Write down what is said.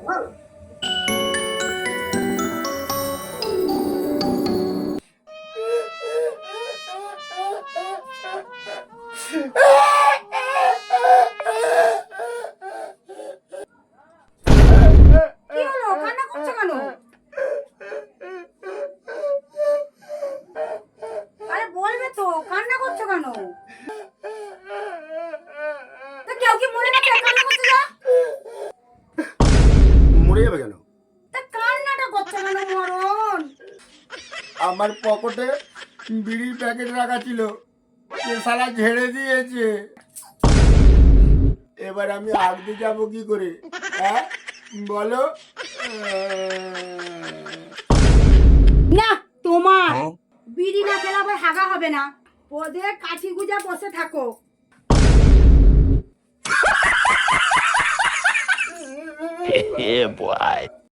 কি হলো, কান্না করছো কেন? আরে বলবে তো, কান্না করছো কেন? তা কেউ কি মরে গেছে, কান্না করছো যা? মরে যাবে কেন? তা কান্নাটা করছো কেন মরণ? আমার পকেটে বিড়ির প্যাকেট রাখা ছিল, সে শালা ঝেড়ে দিয়েছে। এবার আমি আগতে যাবো কি করে? হ্যাঁ বলো। না, তোমার বিড়ি না খেলে আবার হাগা হবে না। ওদের কাঠি গুজা বসে থাকো। Yeah, boy.